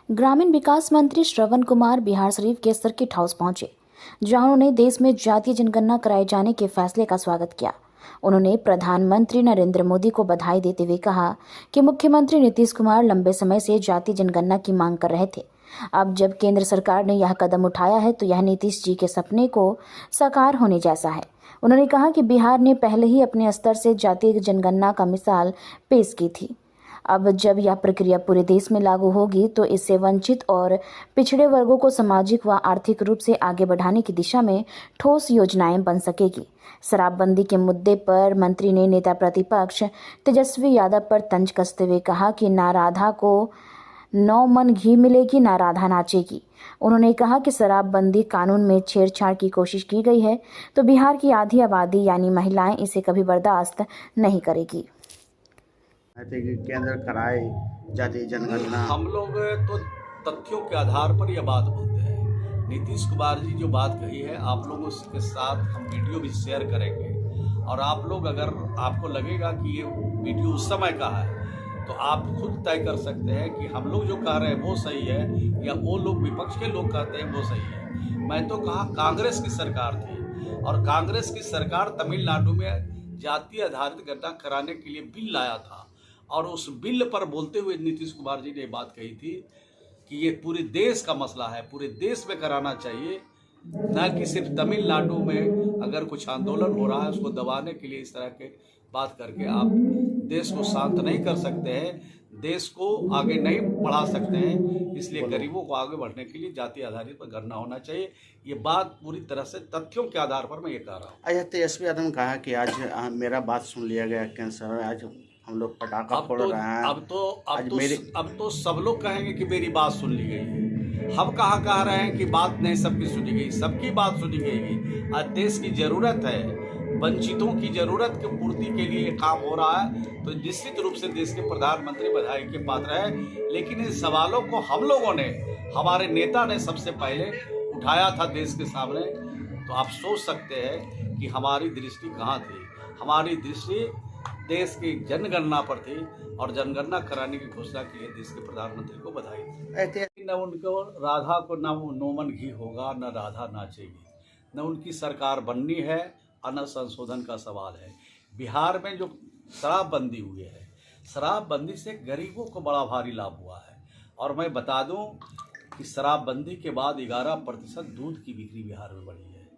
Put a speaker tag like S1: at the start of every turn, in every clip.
S1: ग्रामीण विकास मंत्री श्रवण कुमार बिहार शरीफ के सर्किट हाउस पहुंचे, जहां उन्होंने देश में जातीय जनगणना कराए जाने के फैसले का स्वागत किया। उन्होंने प्रधानमंत्री नरेंद्र मोदी को बधाई देते हुए कहा कि मुख्यमंत्री नीतीश कुमार लंबे समय से जातीय जनगणना की मांग कर रहे थे। अब जब केंद्र सरकार ने यह कदम उठाया है तो यह नीतीश जी के सपने को साकार होने जैसा है। उन्होंने कहा कि बिहार ने पहले ही अपने स्तर से जातीय जनगणना का मिसाल पेश की थी। अब जब यह प्रक्रिया पूरे देश में लागू होगी तो इससे वंचित और पिछड़े वर्गों को सामाजिक व आर्थिक रूप से आगे बढ़ाने की दिशा में ठोस योजनाएं बन सकेगी। शराबबंदी के मुद्दे पर मंत्री ने नेता प्रतिपक्ष तेजस्वी यादव पर तंज कसते हुए कहा कि ना राधा को 9 मन घी मिलेगी, ना राधा नाचेगी। उन्होंने कहा कि शराबबंदी कानून में छेड़छाड़ की कोशिश की गई है तो बिहार की आधी आबादी यानी महिलाएं इसे कभी बर्दाश्त नहीं करेगी।
S2: कि केंद्र कराए जातीय जनगणना।
S3: हम लोग तो तथ्यों के आधार पर यह बात बोलते हैं। नीतीश कुमार जी जो बात कही है, आप लोगों के साथ हम वीडियो भी शेयर करेंगे और आप लोग अगर आपको लगेगा कि ये वीडियो उस समय का है तो आप खुद तय कर सकते हैं कि हम लोग जो कह रहे हैं वो सही है या वो लोग विपक्ष के लोग कहते हैं वो सही है। मैं तो कहा कांग्रेस की सरकार थी और कांग्रेस की सरकार तमिलनाडु में जातीय आधारित गणना कराने के लिए बिल लाया था और उस बिल पर बोलते हुए नीतीश कुमार जी ने बात कही थी कि ये पूरे देश का मसला है, पूरे देश में कराना चाहिए, न कि सिर्फ तमिलनाडु में अगर कुछ आंदोलन हो रहा है उसको दबाने के लिए इस तरह के बात करके आप देश को शांत नहीं कर सकते हैं, देश को आगे नहीं बढ़ा सकते हैं। इसलिए गरीबों को आगे बढ़ने के लिए जाति आधारित पर गणना होना चाहिए। ये बात पूरी तरह से तथ्यों के आधार पर मैं ये कह रहा हूँ।
S2: अच्छा, तेजस्वी यादव ने कहा कि आज मेरा बात सुन लिया गया कैंसर, आज हम लोग पटाखा फोड़ रहे हैं।
S3: अब तो सब लोग कहेंगे कि मेरी बात सुन ली गई है। हम कहाँ कह रहे हैं कि बात नहीं सबकी सुनी गई, सबकी बात सुनी गई। आज देश की जरूरत है, वंचितों की जरूरत की पूर्ति के लिए काम हो रहा है, तो निश्चित रूप से देश के प्रधानमंत्री बधाई के पात्र है। लेकिन इन सवालों को हम लोगों ने, हमारे नेता ने सबसे पहले उठाया था देश के सामने। तो आप सोच सकते हैं कि हमारी दृष्टि कहाँ थी। हमारी दृष्टि देश की जनगणना पर थी और जनगणना कराने की घोषणा के लिए देश के प्रधानमंत्री को बधाई। न उनको राधा को न 9 मन घी होगा, न राधा नाचेगी, न उनकी सरकार बननी है और न संशोधन का सवाल है। बिहार में जो शराबबंदी हुई है, शराबबंदी से गरीबों को बड़ा भारी लाभ हुआ है। और मैं बता दूं कि शराबबंदी के बाद 11% दूध की बिक्री बिहार में बढ़ी है।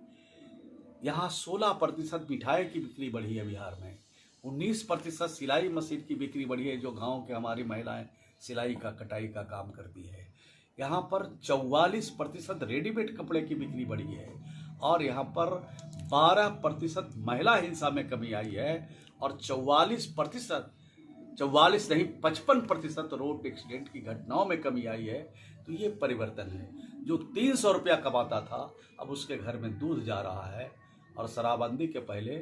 S3: यहाँ 16% मिठाई की बिक्री बढ़ी है बिहार में। 19% सिलाई मशीन की बिक्री बढ़ी है, जो गांव के हमारी महिलाएं सिलाई का कटाई का काम करती है। यहाँ पर 44% रेडीमेड कपड़े की बिक्री बढ़ी है और यहाँ पर 12% महिला हिंसा में कमी आई है और 55% रोड एक्सीडेंट की घटनाओं में कमी आई है। तो ये परिवर्तन है। जो 300 रुपया कमाता था अब उसके घर में दूध जा रहा है और शराबबंदी के पहले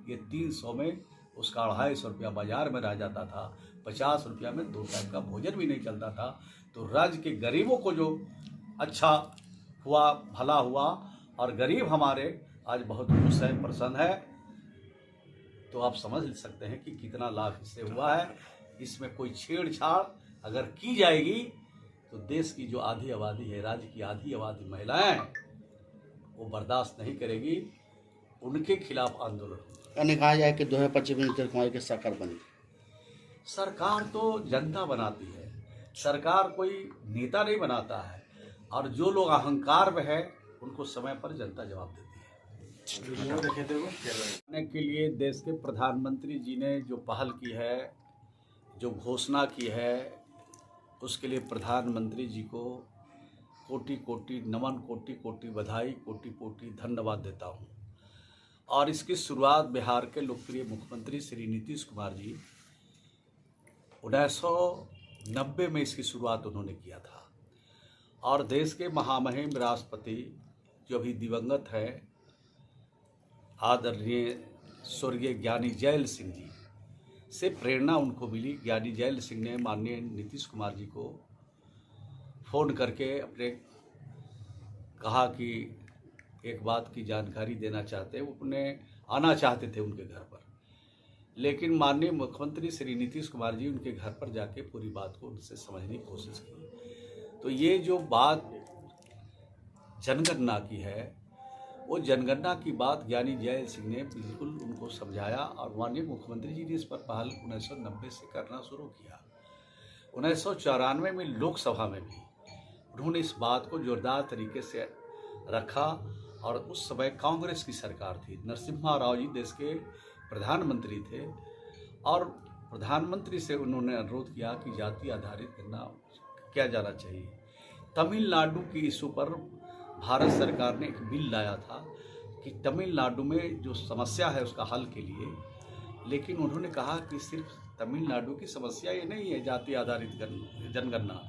S3: ये 300 में उसका 250 रुपया बाजार में रह जाता था। 50 रुपया में 2 टाइम का भोजन भी नहीं चलता था। तो राज्य के गरीबों को जो अच्छा हुआ, भला हुआ और गरीब हमारे आज बहुत खुश है, प्रसन्न है। तो आप समझ सकते हैं कि कितना लाभ इससे हुआ है। इसमें कोई छेड़छाड़ अगर की जाएगी तो देश की जो आधी आबादी है, राज्य की आधी आबादी महिलाएं, वो बर्दाश्त नहीं करेगी। उनके खिलाफ आंदोलन
S2: यानी कहा जाए कि 2025 में नीतीश कुमार की सरकार बनी।
S3: सरकार तो जनता बनाती है, सरकार कोई नेता नहीं बनाता है। और जो लोग अहंकार में है उनको समय पर जनता जवाब देती है। के लिए देश के प्रधानमंत्री जी ने जो पहल की है, जो घोषणा की है, उसके लिए प्रधानमंत्री जी को कोटि कोटि नमन, कोटि कोटि बधाई, कोटि कोटि धन्यवाद देता हूँ। और इसकी शुरुआत बिहार के लोकप्रिय मुख्यमंत्री श्री नीतीश कुमार जी 1990 में इसकी शुरुआत उन्होंने किया था। और देश के महामहिम राष्ट्रपति जो अभी दिवंगत है, आदरणीय स्वर्गीय ज्ञानी जैल सिंह जी से प्रेरणा उनको मिली। ज्ञानी जैल सिंह ने माननीय नीतीश कुमार जी को फ़ोन करके अपने कहा कि एक बात की जानकारी देना चाहते हैं। वो अपने आना चाहते थे उनके घर पर, लेकिन माननीय मुख्यमंत्री श्री नीतीश कुमार जी उनके घर पर जाके पूरी बात को उनसे समझने की कोशिश की। तो ये जो बात जनगणना की है, वो जनगणना की बात ज्ञानी जैल सिंह ने बिल्कुल उनको समझाया और माननीय मुख्यमंत्री जी ने इस पर पहल 1990 से करना शुरू किया। 1994 में लोकसभा में भी उन्होंने इस बात को जोरदार तरीके से रखा और उस समय कांग्रेस की सरकार थी। नरसिम्हा राव जी देश के प्रधानमंत्री थे और प्रधानमंत्री से उन्होंने अनुरोध किया कि जाति आधारित गणना किया जाना चाहिए। तमिलनाडु की इशू पर भारत सरकार ने एक बिल लाया था कि तमिलनाडु में जो समस्या है उसका हल के लिए, लेकिन उन्होंने कहा कि सिर्फ तमिलनाडु की समस्या ये नहीं है जाति आधारित जनगणना,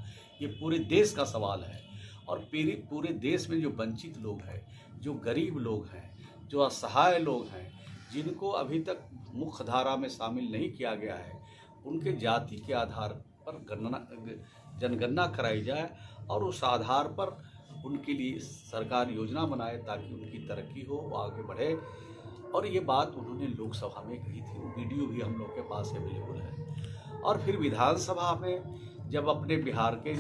S3: ये पूरे देश का सवाल है। और पूरे देश में जो वंचित लोग हैं, जो गरीब लोग हैं, जो असहाय लोग हैं, जिनको अभी तक मुख्य धारा में शामिल नहीं किया गया है, उनके जाति के आधार पर जनगणना कराई जाए और उस आधार पर उनके लिए सरकार योजना बनाए ताकि उनकी तरक्की हो, वो आगे बढ़े। और ये बात उन्होंने लोकसभा में कही थी, वो वीडियो भी हम लोग के पास अवेलेबल है। और फिर विधानसभा में जब अपने बिहार के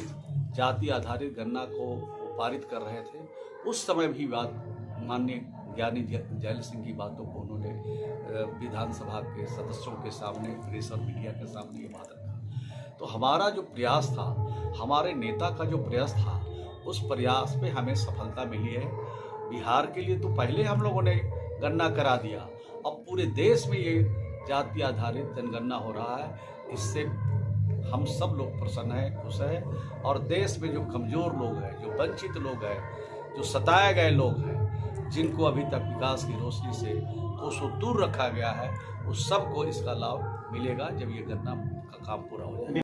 S3: जाति आधारित गणना को पारित कर रहे थे, उस समय भी बात माननीय ज्ञानी जैल सिंह की बातों को उन्होंने विधानसभा के सदस्यों के सामने, प्रेस और मीडिया के सामने ये बात रखा। तो हमारा जो प्रयास था, हमारे नेता का जो प्रयास था, उस प्रयास पे हमें सफलता मिली है। बिहार के लिए तो पहले हम लोगों ने गणना करा दिया, अब पूरे देश में ये जाति आधारित जनगणना हो रहा है। इससे हम सब लोग प्रसन्न हैं, खुश हैं। और देश में जो कमज़ोर लोग हैं, जो वंचित लोग हैं, जो सताए गए लोग हैं, जिनको अभी तक विकास की रोशनी से कोसों दूर रखा गया है, उस सबको इसका लाभ मिलेगा जब ये गणना का काम पूरा हो जाए।